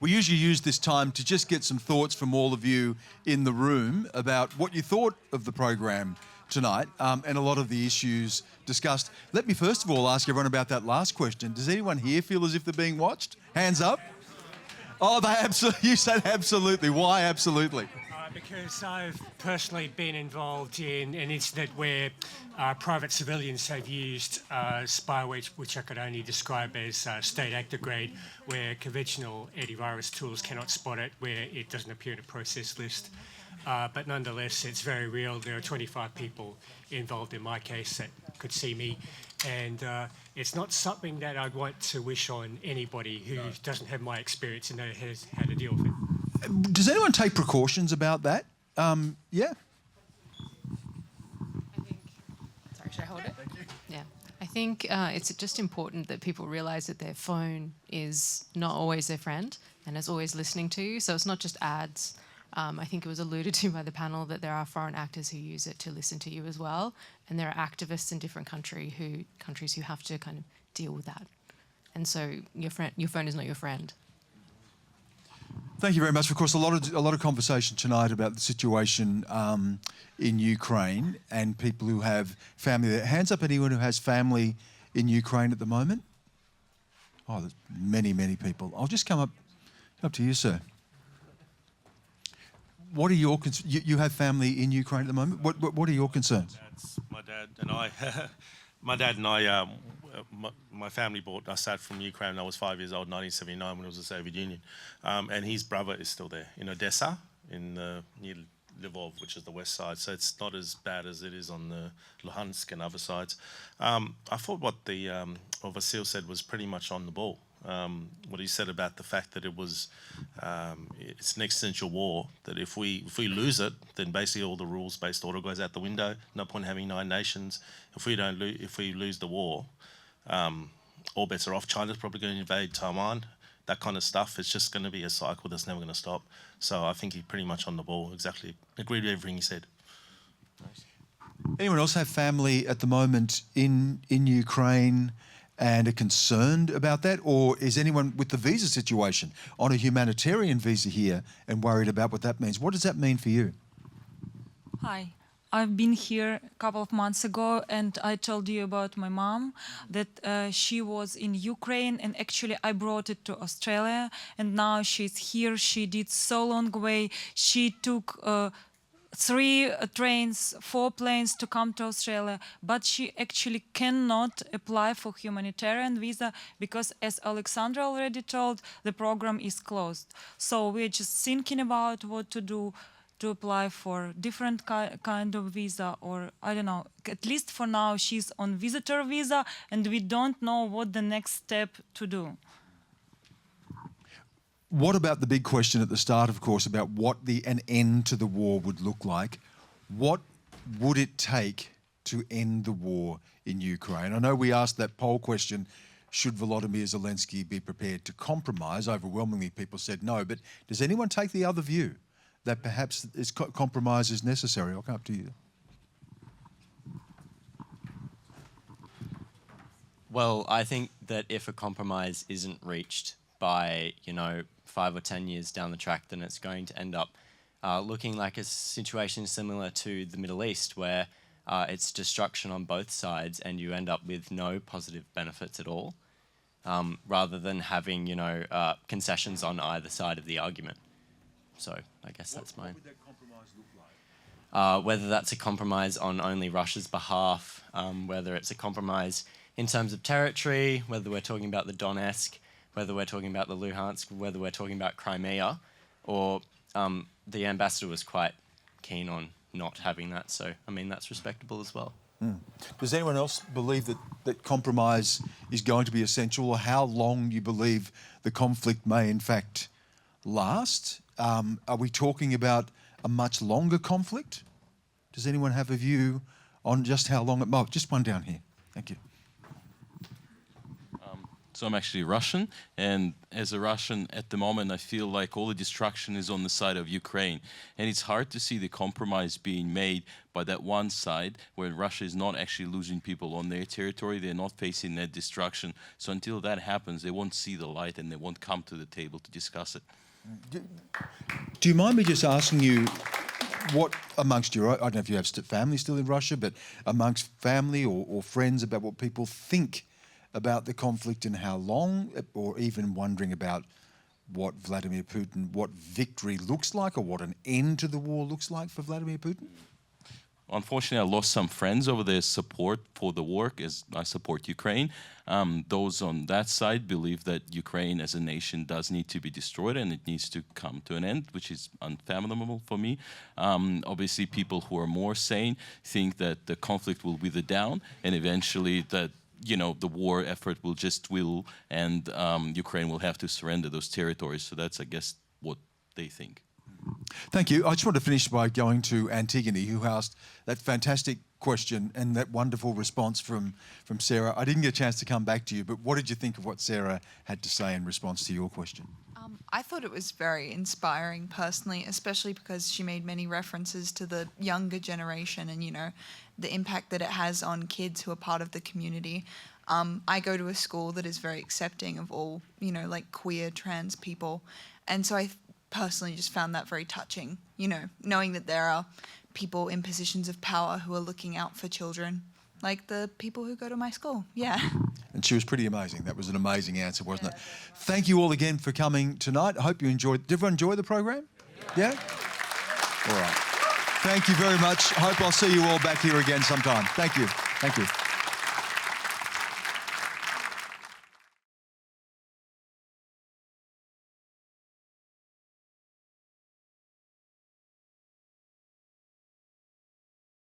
We usually use this time to just get some thoughts from all of you in the room about what you thought of the program tonight and a lot of the issues discussed. Let me first of all ask everyone about that last question. Does anyone here feel as if they're being watched? Hands up. Oh, they absolutely. You said absolutely. Why absolutely? Because I've personally been involved in an incident where private civilians have used spyware, which I could only describe as state actor grade, where conventional antivirus tools cannot spot it, where it doesn't appear in a process list. But nonetheless, it's very real. There are 25 people involved in my case that could see me. And it's not something that I'd want to wish on anybody who doesn't have my experience and knows how to deal with it. Does anyone take precautions about that? Yeah. Sorry, should I hold it? Thank you. Yeah. I think it's just important that people realise that their phone is not always their friend and is always listening to you. So it's not just ads. I think it was alluded to by the panel that there are foreign actors who use it to listen to you as well. And there are activists in different countries who have to kind of deal with that. And so your phone is not your friend. Thank you very much. Of course, a lot of conversation tonight about the situation in Ukraine and people who have family there. Hands up anyone who has family in Ukraine at the moment. Oh, there's many, many people. I'll just come up to you, sir. What are your concerns? You have family in Ukraine at the moment. What are your concerns? My dad and I, my dad and I, my family brought us out from Ukraine when I was 5 years old, 1979, when it was the Soviet Union. And his brother is still there in Odessa, near Lvov, which is the west side. So it's not as bad as it is on the Luhansk and other sides. I thought what Vasil said was pretty much on the ball. What he said about the fact that it's an existential war, that if we lose it, then basically all the rules-based order goes out the window. No point having 9 nations. If we lose the war, all bets are off. China's probably going to invade Taiwan. That kind of stuff. It's just going to be a cycle that's never going to stop. So I think he's pretty much on the ball. Exactly. Agreed with everything he said. Anyone else have family at the moment in Ukraine and are concerned about that? Or is anyone with the visa situation on a humanitarian visa here and worried about what that means? What does that mean for you? Hi. I've been here a couple of months ago, and I told you about my mom, that she was in Ukraine, and actually I brought it to Australia, and now she's here. She did so long way. She took 3 trains, 4 planes to come to Australia, but she actually cannot apply for humanitarian visa because, as Alexandra already told, the program is closed. So we're just thinking about what to do to apply for different kind of visa, or I don't know. At least for now, she's on visitor visa, and we don't know what the next step to do. What about the big question at the start, of course, about what an end to the war would look like? What would it take to end the war in Ukraine? I know we asked that poll question, should Volodymyr Zelensky be prepared to compromise? Overwhelmingly, people said no. But does anyone take the other view, that perhaps compromise is necessary? I'll come up to you. Well, I think that if a compromise isn't reached by, 5 or 10 years down the track, then it's going to end up looking like a situation similar to the Middle East, where it's destruction on both sides and you end up with no positive benefits at all, rather than having, concessions on either side of the argument. So I guess that's mine. What would that compromise look like? Whether that's a compromise on only Russia's behalf, whether it's a compromise in terms of territory, whether we're talking about the Donetsk, whether we're talking about the Luhansk, whether we're talking about Crimea, or the ambassador was quite keen on not having that. So, I mean, that's respectable as well. Does anyone else believe that compromise is going to be essential, or how long you believe the conflict may in fact last? Are we talking about a much longer conflict? Does anyone have a view on just how long it might? Just one down here. Thank you. So I'm actually Russian, and as a Russian at the moment, I feel like all the destruction is on the side of Ukraine. And it's hard to see the compromise being made by that one side, where Russia is not actually losing people on their territory, they're not facing that destruction. So until that happens, they won't see the light and they won't come to the table to discuss it. Do you mind me just asking you what amongst your, I don't know if you have family still in Russia, but amongst family or friends, about what people think about the conflict and how long, or even wondering about what Vladimir Putin, what victory looks like, or what an end to the war looks like for Vladimir Putin? Unfortunately, I lost some friends over their support for the war, as I support Ukraine. Those on that side believe that Ukraine as a nation does need to be destroyed and it needs to come to an end, which is unfathomable for me. Obviously, people who are more sane think that the conflict will wither down and eventually that the war effort will and Ukraine will have to surrender those territories. So that's, I guess, what they think. Thank you. I just want to finish by going to Antigone, who asked that fantastic question and that wonderful response from Sarah. I didn't get a chance to come back to you, but what did you think of what Sarah had to say in response to your question? I thought it was very inspiring personally, especially because she made many references to the younger generation and, the impact that it has on kids who are part of the community. I go to a school that is very accepting of all, like queer, trans people. And so I personally just found that very touching, knowing that there are people in positions of power who are looking out for children, like the people who go to my school. Yeah. And she was pretty amazing. That was an amazing answer, wasn't it? Thank you all again for coming tonight. I hope you enjoyed. Did everyone enjoy the program? Yeah? All right. Thank you very much. Hope I'll see you all back here again sometime. Thank you. Thank you.